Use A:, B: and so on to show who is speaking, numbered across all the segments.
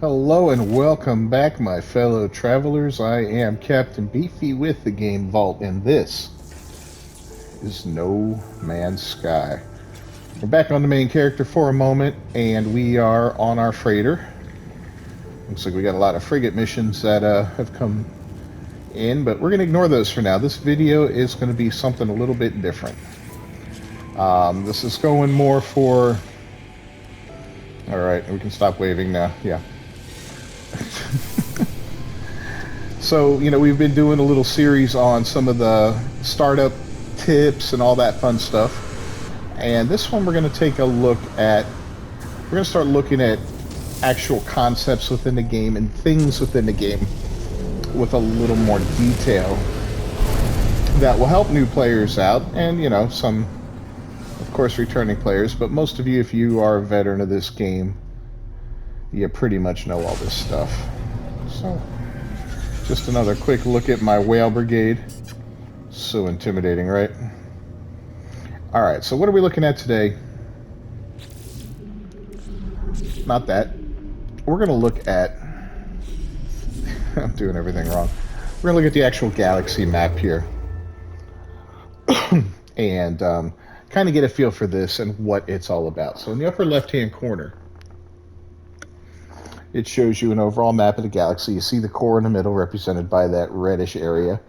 A: Hello and welcome back, my fellow travelers. I am Captain Beefy with the Game Vault, and this is No Man's Sky. We're back on the main character for a moment, and we are on our freighter. Looks like we got a lot of frigate missions that have come in, but we're going to ignore those for now. This video is going to be something a little bit different. This is going more for... Alright, we can stop waving now. Yeah. So, we've been doing a little series on some of the startup tips and all that fun stuff. And this one we're going to take a look at, we're going to start looking at actual concepts within the game and things within the game with a little more detail that will help new players out and, some, of course, returning players. But most of you, if you are a veteran of this game, you pretty much know all this stuff. So... just another quick look at my whale brigade. So intimidating, right? Alright, so what are we looking at today? Not that. We're going to look at... I'm doing everything wrong. We're going to look at the actual galaxy map here. And kind of get a feel for this and what it's all about. So in the upper left-hand corner, it shows you an overall map of the galaxy. You see the core in the middle represented by that reddish area.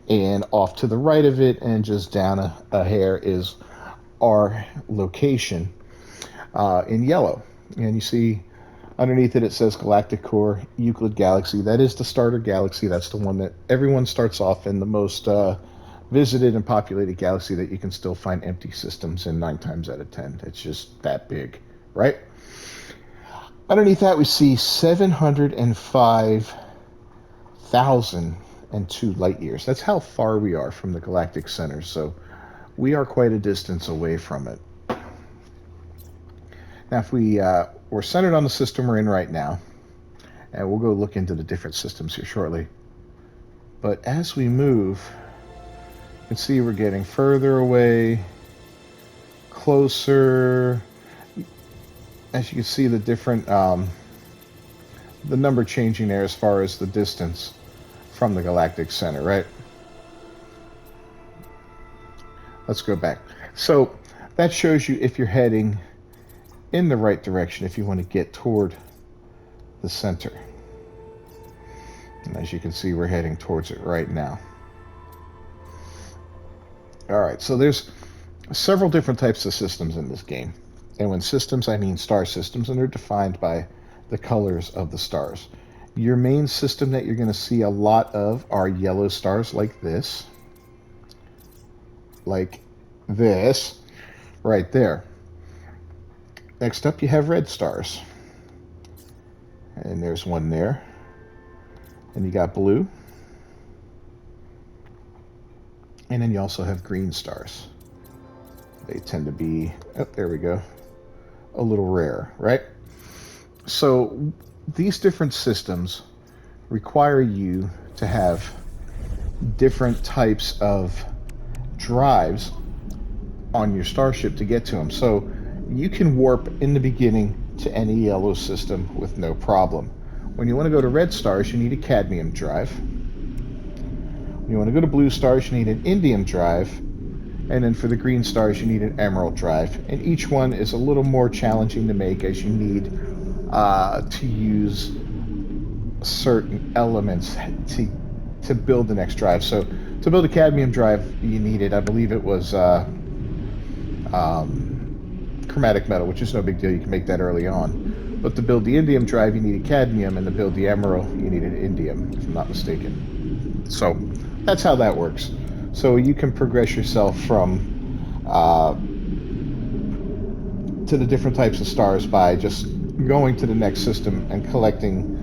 A: And off to the right of it and just down a hair is our location in yellow. And you see underneath it, it says Galactic Core, Euclid Galaxy. That is the starter galaxy. That's the one that everyone starts off in, the most visited and populated galaxy that you can still find empty systems in 9 times out of 10. It's just that big, right? Underneath that, we see 705,002 light years. That's how far we are from the galactic center, so we are quite a distance away from it. Now, if we're centered on the system we're in right now, and we'll go look into the different systems here shortly. But as we move, you can see we're getting further away, closer. As you can see, the different, the number changing there as far as the distance from the galactic center, right? Let's go back. So that shows you if you're heading in the right direction, if you want to get toward the center. And as you can see, we're heading towards it right now. All right, so there's several different types of systems in this game. And when systems, I mean star systems, and they're defined by the colors of the stars. Your main system that you're going to see a lot of are yellow stars like this. Like this, right there. Next up, you have red stars. And there's one there. And you got blue. And then you also have green stars. They tend to be, oh, there we go, a little rare, right? So these different systems require you to have different types of drives on your starship to get to them. So you can warp in the beginning to any yellow system with no problem. When you want to go to red stars, you need a cadmium drive. When you want to go to blue stars, you need an indium drive. And then for the green stars, you need an emerald drive. And each one is a little more challenging to make as you need to use certain elements to build the next drive. So to build a cadmium drive, you needed, I believe it was chromatic metal, which is no big deal. You can make that early on. But to build the indium drive, you needed cadmium. And to build the emerald, you needed indium, if I'm not mistaken. So that's how that works. So you can progress yourself from to the different types of stars by just going to the next system and collecting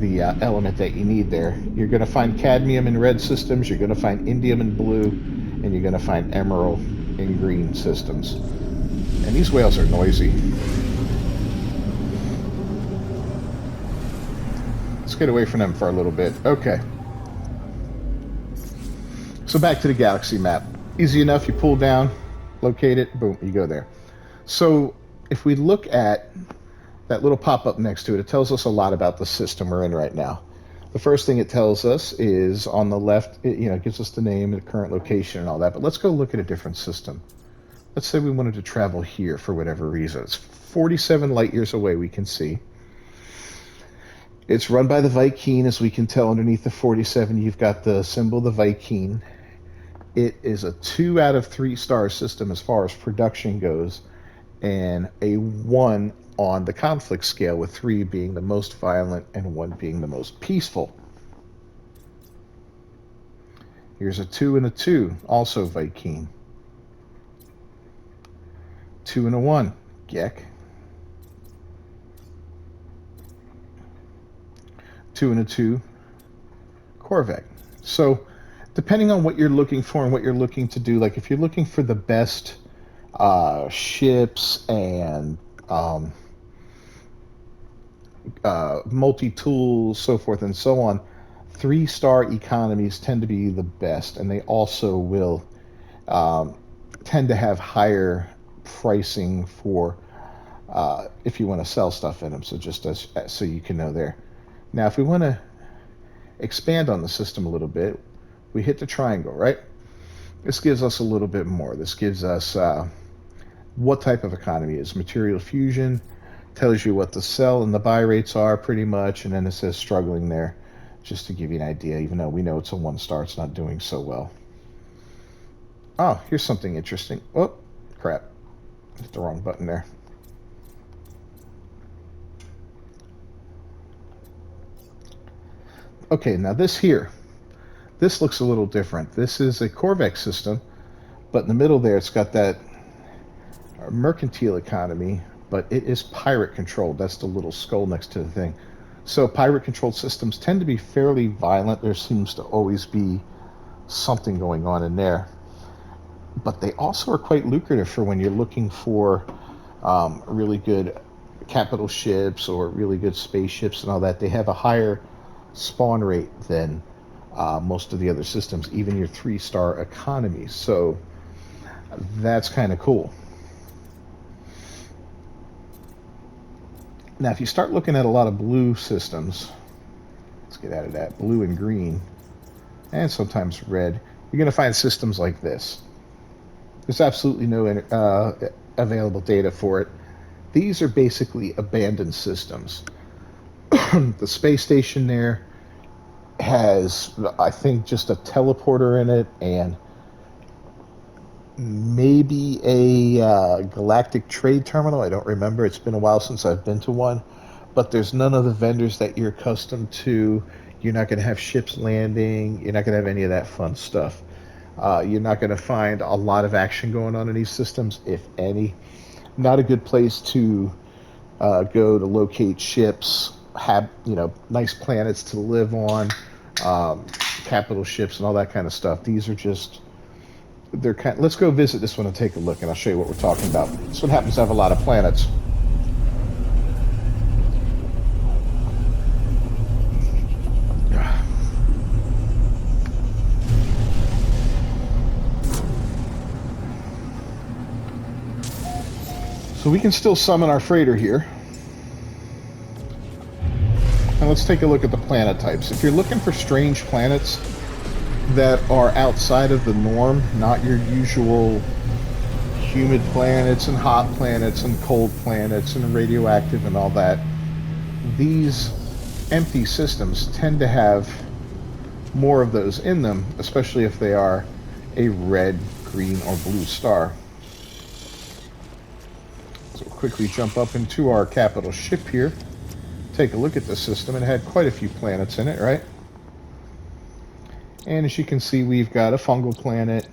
A: the element that you need there. You're going to find cadmium in red systems, you're going to find indium in blue, and you're going to find emerald in green systems. And these whales are noisy. Let's get away from them for a little bit. Okay. So back to the galaxy map. Easy enough, you pull down, locate it, boom, you go there. So if we look at that little pop-up next to it, it tells us a lot about the system we're in right now. The first thing it tells us is on the left, it gives us the name, the current location, and all that. But let's go look at a different system. Let's say we wanted to travel here for whatever reason. It's 47 light years away, we can see. It's run by the Vy'keen, as we can tell underneath the 47. You've got the symbol of the Vy'keen. It is a 2 out of 3 star system as far as production goes, and a 1 on the conflict scale, with 3 being the most violent and 1 being the most peaceful. Here's a 2 and a 2, also Vy'keen. 2 and a 1, Gek. 2 and a 2, Korvek. So depending on what you're looking for and what you're looking to do, like if you're looking for the best ships and multi-tools, so forth and so on, 3-star economies tend to be the best, and they also will tend to have higher pricing for if you want to sell stuff in them. So just so you can know there. Now, if we want to expand on the system a little bit, we hit the triangle, right? This gives us a little bit more. This gives us what type of economy it is. Material fusion tells you what the sell and the buy rates are pretty much, and then it says struggling there, just to give you an idea, even though we know it's a 1-star, it's not doing so well. Oh, here's something interesting. Oh, crap. Hit the wrong button there. Okay, now this looks a little different. This is a Korvek system, but in the middle there it's got that mercantile economy, but it is pirate controlled. That's the little skull next to the thing. So pirate controlled systems tend to be fairly violent. There seems to always be something going on in there. But they also are quite lucrative for when you're looking for really good capital ships or really good spaceships and all that. They have a higher spawn rate than most of the other systems, even your 3-star economies. So that's kind of cool. Now, if you start looking at a lot of blue systems, let's get out of that, blue and green, and sometimes red, you're going to find systems like this. There's absolutely no available data for it. These are basically abandoned systems. The space station there has, I think, just a teleporter in it and maybe a galactic trade terminal. I don't remember. It's been a while since I've been to one. But there's none of the vendors that you're accustomed to. You're not going to have ships landing. You're not going to have any of that fun stuff. You're not going to find a lot of action going on in these systems, if any. Not a good place to go to locate ships, have nice planets to live on, capital ships and all that kind of stuff. These are just, let's go visit this one and take a look, and I'll show you what we're talking about. This one happens to have a lot of planets. So we can still summon our freighter here. And let's take a look at the planet types. If you're looking for strange planets that are outside of the norm, not your usual humid planets and hot planets and cold planets and radioactive and all that, these empty systems tend to have more of those in them, especially if they are a red, green, or blue star. So we'll quickly jump up into our capital ship here. Take a look at the system. It had quite a few planets in it, right? And as you can see, we've got a fungal planet,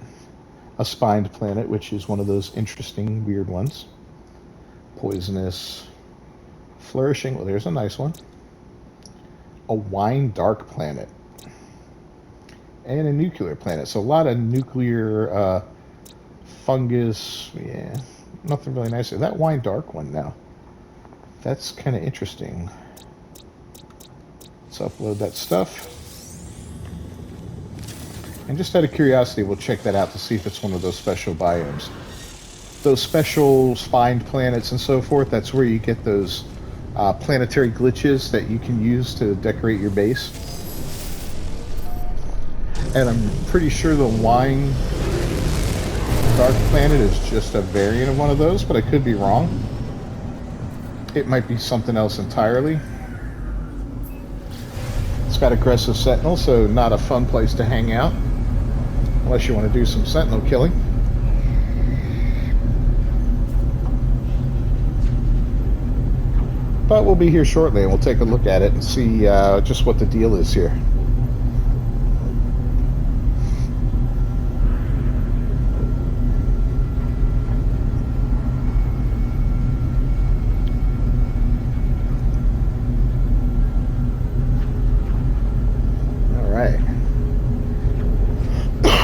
A: a spined planet, which is one of those interesting, weird ones. Poisonous, flourishing. Well, there's a nice one. A wine dark planet. And a nuclear planet. So a lot of nuclear fungus. Yeah, nothing really nice. That wine dark one now. That's kind of interesting. Let's upload that stuff. And just out of curiosity, we'll check that out to see if it's one of those special biomes. Those special spined planets and so forth, that's where you get those planetary glitches that you can use to decorate your base. And I'm pretty sure the Wine Dark Planet is just a variant of one of those, but I could be wrong. It might be something else entirely. It's got aggressive sentinel, so not a fun place to hang out unless you want to do some sentinel killing. But we'll be here shortly and we'll take a look at it and see just what the deal is here.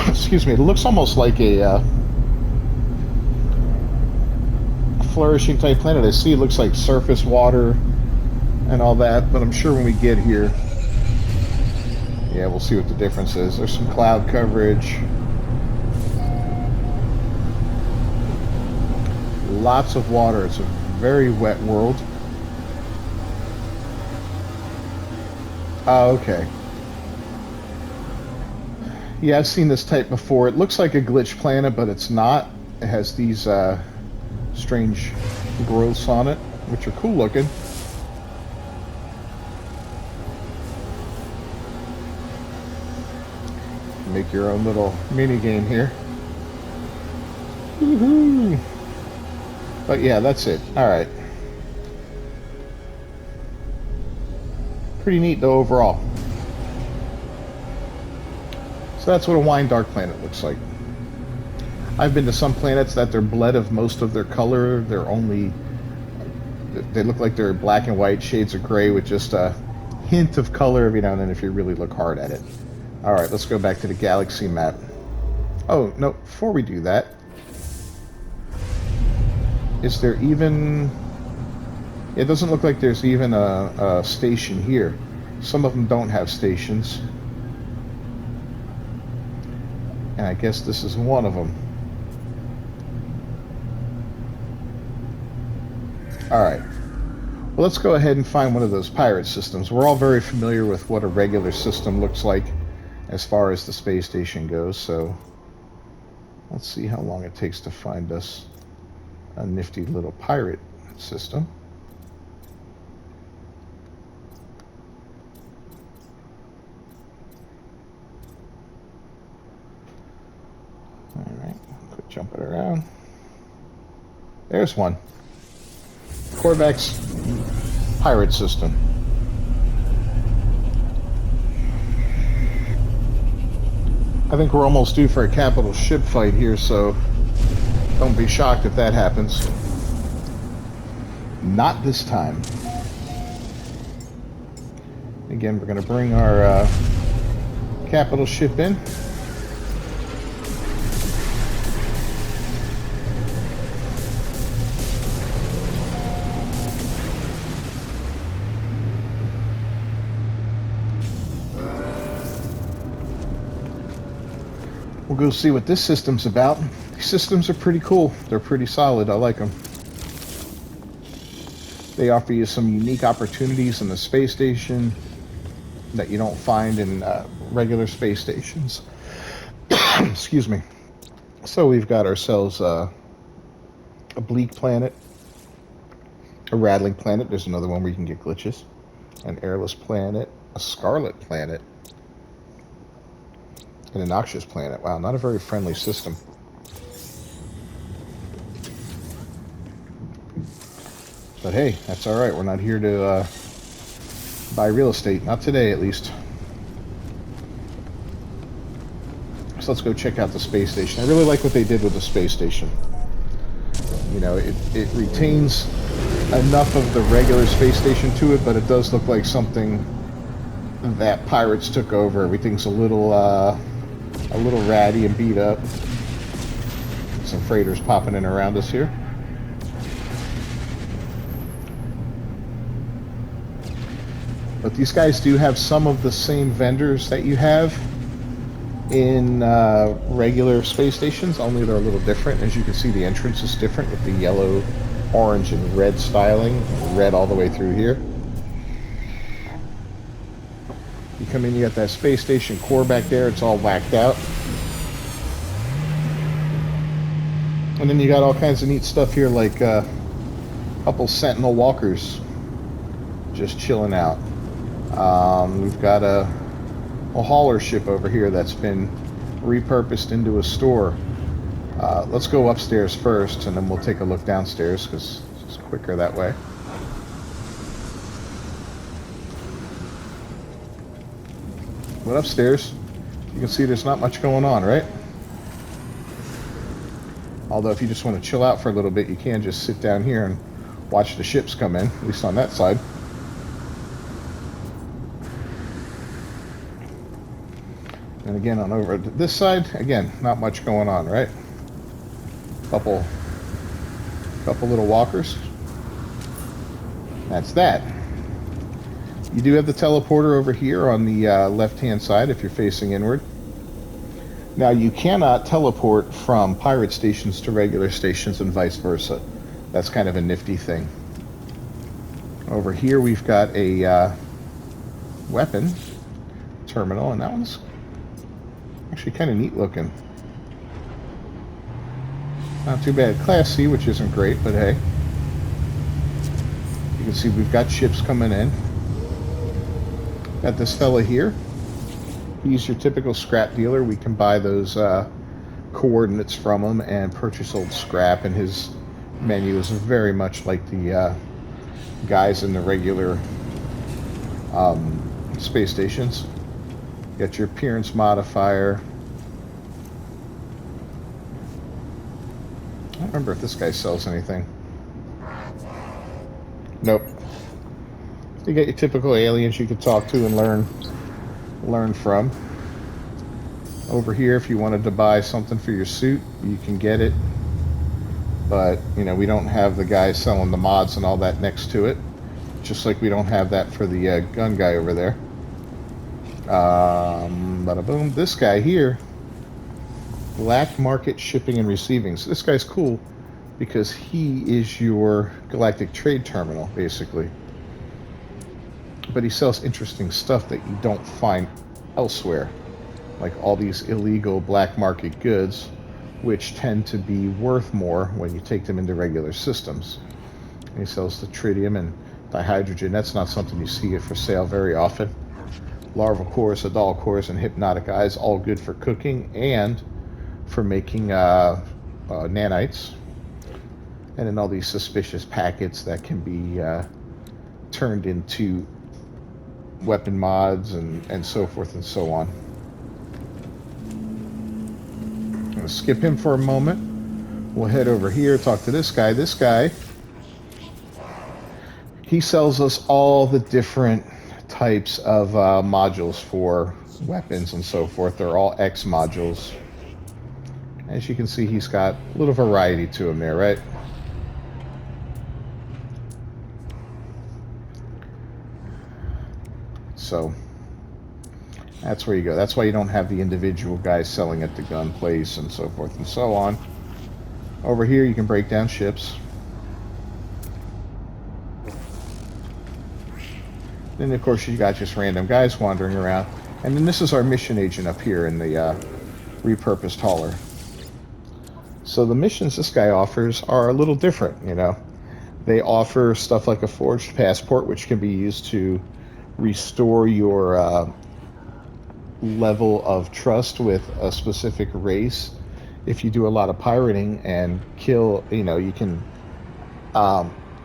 A: Excuse me, it looks almost like a flourishing type planet. I see it looks like surface water and all that, but I'm sure when we get here, yeah, we'll see what the difference is. There's some cloud coverage. Lots of water. It's a very wet world. Oh, okay. Yeah, I've seen this type before. It looks like a glitch planet, but it's not. It has these strange growths on it, which are cool looking. Make your own little mini game here. Woohoo! But yeah, that's it. Alright. Pretty neat though overall. So that's what a Wine Dark Planet looks like. I've been to some planets that they're bled of most of their color. They look like they're black and white, shades of gray with just a hint of color every now and then if you really look hard at it. Alright, let's go back to the galaxy map. Oh, no, before we do that, is there even... It doesn't look like there's even a station here. Some of them don't have stations. And I guess this is one of them. Alright. Well, let's go ahead and find one of those pirate systems. We're all very familiar with what a regular system looks like as far as the space station goes, so let's see how long it takes to find us a nifty little pirate system. Alright, quit jumping around. There's one. Korvax pirate system. I think we're almost due for a capital ship fight here, so don't be shocked if that happens. Not this time. Again, we're going to bring our capital ship in. We'll go see what this system's about. These systems are pretty cool. They're pretty solid. I like them. They offer you some unique opportunities in the space station that you don't find in regular space stations. Excuse me. So we've got ourselves a bleak planet, a rattling planet. There's another one where you can get glitches. An airless planet, a scarlet planet, and a noxious planet. Wow, not a very friendly system. But hey, that's alright. We're not here to buy real estate. Not today, at least. So let's go check out the space station. I really like what they did with the space station. You know, it retains enough of the regular space station to it, but it does look like something that pirates took over. Everything's a little ratty and beat up. Some freighters popping in around us here. But these guys do have some of the same vendors that you have in regular space stations, only they're a little different. As you can see, the entrance is different with the yellow orange and red styling, red all the way through here. You come in, you got that space station core back there, it's all whacked out. And then you got all kinds of neat stuff here, like a couple Sentinel walkers just chilling out. We've got a hauler ship over here that's been repurposed into a store. Let's go upstairs first, and then we'll take a look downstairs, because it's quicker that way. But upstairs, you can see there's not much going on, right? Although if you just want to chill out for a little bit, you can just sit down here and watch the ships come in, at least on that side. And again, on over to this side, again, not much going on, right? Couple little walkers. That's that. You do have the teleporter over here on the left-hand side if you're facing inward. Now, you cannot teleport from pirate stations to regular stations and vice versa. That's kind of a nifty thing. Over here, we've got a weapon terminal, and that one's actually kind of neat looking. Not too bad. Class C, which isn't great, but hey. You can see we've got ships coming in. Got this fella here. He's your typical scrap dealer. We can buy those coordinates from him and purchase old scrap, and his menu is very much like the guys in the regular space stations. You got your appearance modifier. I don't remember if this guy sells anything. Nope. You got your typical aliens you could talk to and learn from. Over here, if you wanted to buy something for your suit, you can get it. But, you know, we don't have the guy selling the mods and all that next to it. Just like we don't have that for the gun guy over there. Bada boom. This guy here, Black Market Shipping and Receiving. So this guy's cool because he is your galactic trade terminal, basically. But he sells interesting stuff that you don't find elsewhere, like all these illegal black market goods, which tend to be worth more when you take them into regular systems. And he sells the tritium and dihydrogen. That's not something you see for sale very often. Larval cores, adult cores, and hypnotic eyes, all good for cooking and for making nanites. And then all these suspicious packets that can be turned into weapon mods and so forth and so on. I'm going to skip him for a moment. We'll head over here, talk to this guy. This guy, he sells us all the different types of modules for weapons and so forth. They're all X modules. As you can see, he's got a little variety to him there, right? So that's where you go. That's why you don't have the individual guys selling at the gun place and so forth and so on. Over here you can break down ships. Then of course you got just random guys wandering around. And then this is our mission agent up here in the repurposed hauler. So the missions this guy offers are a little different, you know. They offer stuff like a forged passport, which can be used to restore your level of trust with a specific race. If you do a lot of pirating and kill, you know, you can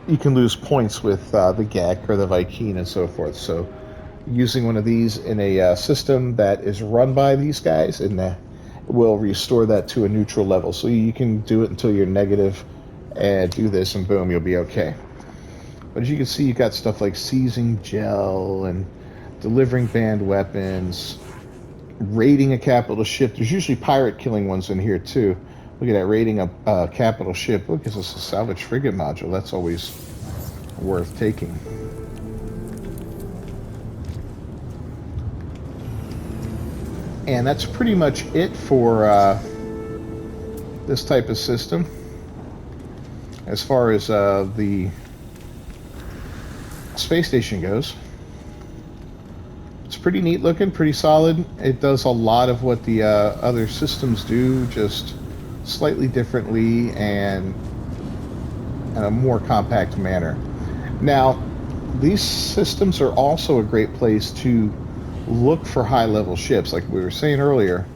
A: lose points with the GAC or the Vy'keen and so forth. So using one of these in a system that is run by these guys and will restore that to a neutral level. So you can do it until you're negative and do this and boom, you'll be okay. But as you can see, you got stuff like seizing gel and delivering banned weapons, raiding a capital ship. There's usually pirate killing ones in here too. Look at that, raiding a capital ship. Look, it's a salvage frigate module. That's always worth taking. And that's pretty much it for this type of system. As far as the space station goes, it's pretty neat looking, pretty solid. It does a lot of what the other systems do, just slightly differently and in a more compact manner. Now, these systems are also a great place to look for high-level ships. Like we were saying earlier,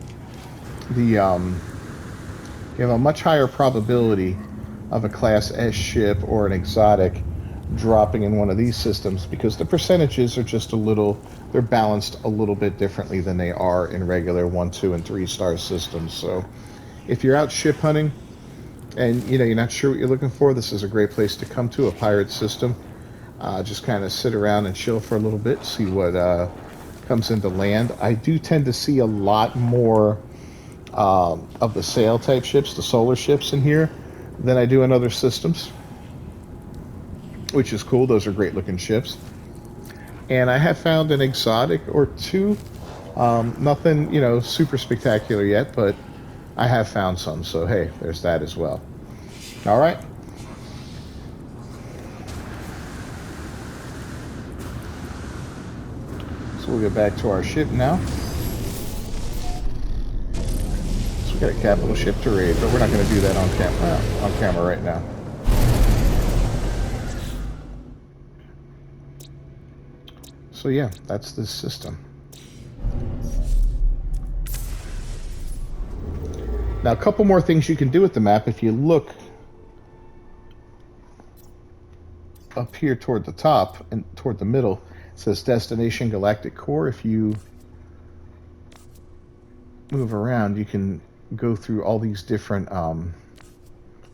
A: you have a much higher probability of a Class S ship or an exotic dropping in one of these systems because the percentages are just a little, they're balanced a little bit differently than they are in regular 1, 2, and 3-star systems. So if you're out ship hunting and you're not sure what you're looking for, this is a great place to come to, a pirate system. Just kind of sit around and chill for a little bit, see what comes into land. I do tend to see a lot more of the sail type ships, the solar ships in here, than I do in other systems, which is cool. Those are great looking ships. And I have found an exotic or two. Nothing, super spectacular yet, but I have found some. So, hey, there's that as well. All right. So we'll get back to our ship now. So we got a capital ship to raid, but we're not going to do that on camera right now. So yeah, that's this system. Now, a couple more things you can do with the map. If you look up here toward the top and toward the middle, it says Destination Galactic Core. If you move around, you can go through all these different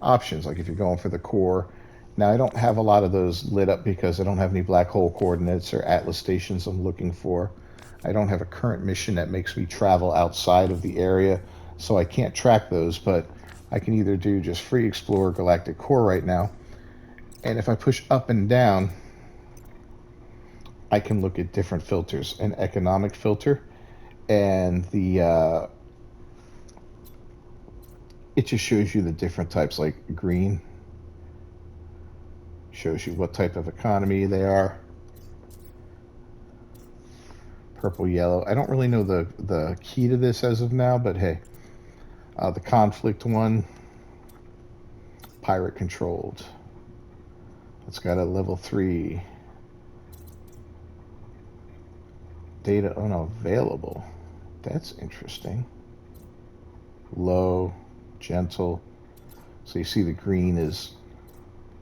A: options. Like if you're going for the core. Now, I don't have a lot of those lit up because I don't have any black hole coordinates or atlas stations I'm looking for. I don't have a current mission that makes me travel outside of the area, so I can't track those, but I can either do just free explore galactic core right now, and if I push up and down, I can look at different filters, an economic filter, and the it just shows you the different types. Like green shows you what type of economy they are. Purple, yellow. I don't really know the key to this as of now, but hey. The conflict one, pirate controlled. It's got a level 3. Data unavailable. That's interesting. Low, gentle. So you see the green is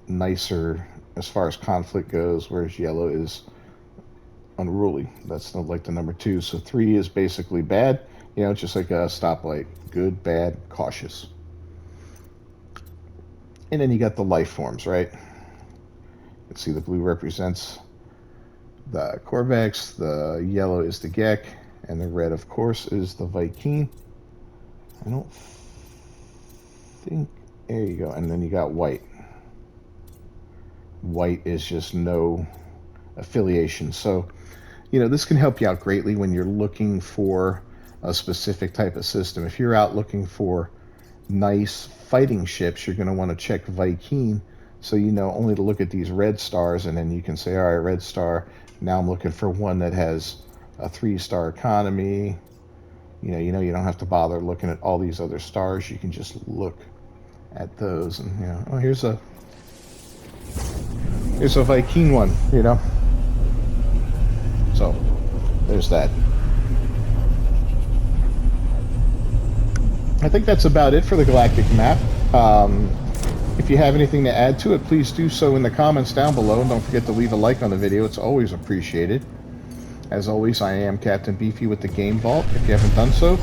A: nicer as far as conflict goes, whereas yellow is unruly. That's like the number 2. So 3 is basically bad. Just like a stoplight. Good, bad, cautious. And then you got the life forms, right? You can see the blue represents the Korvax, the yellow is the Gek, and the red, of course, is the Vy'keen. I don't think... There you go. And then you got white. White is just no affiliation. So, this can help you out greatly when you're looking for a specific type of system. If you're out looking for nice fighting ships, you're going to want to check Vy'keen, so only to look at these red stars, and then you can say, all right, red star, now I'm looking for one that has a 3-star economy. You don't have to bother looking at all these other stars. You can just look at those, and oh, here's a Vy'keen one, so there's that. I think that's about it for the galactic map. If you have anything to add to it, please do so in the comments down below. And don't forget to leave a like on the video. It's always appreciated. As always, I am Captain Beefy with the Game Vault. If you haven't done so,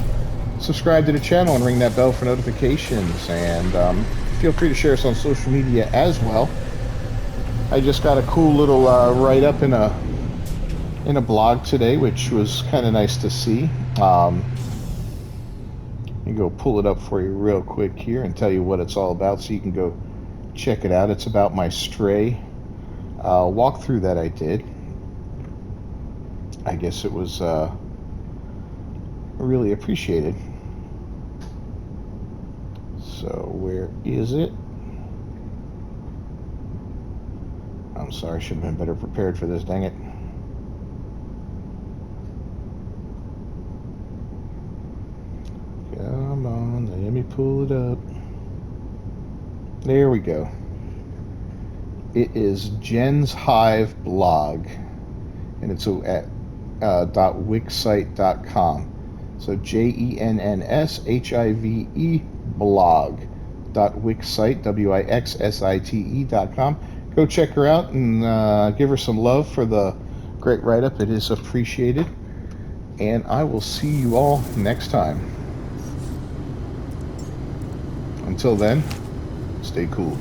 A: subscribe to the channel and ring that bell for notifications. And feel free to share us on social media as well. I just got a cool little write-up in a blog today, which was kind of nice to see. Let me go pull it up for you real quick here and tell you what it's all about so you can go check it out. It's about my Stray walkthrough that I did. I guess it was really appreciated. So where is it? I'm sorry, should have been better prepared for this, dang it. Come on, let me pull it up. There we go. It is Jen's Hive blog, and it's at .wixsite.com. So JENNSHIVE blog .wixsite WIXSITE.com. Go check her out and give her some love for the great write-up. It is appreciated. And I will see you all next time. Until then, stay cool.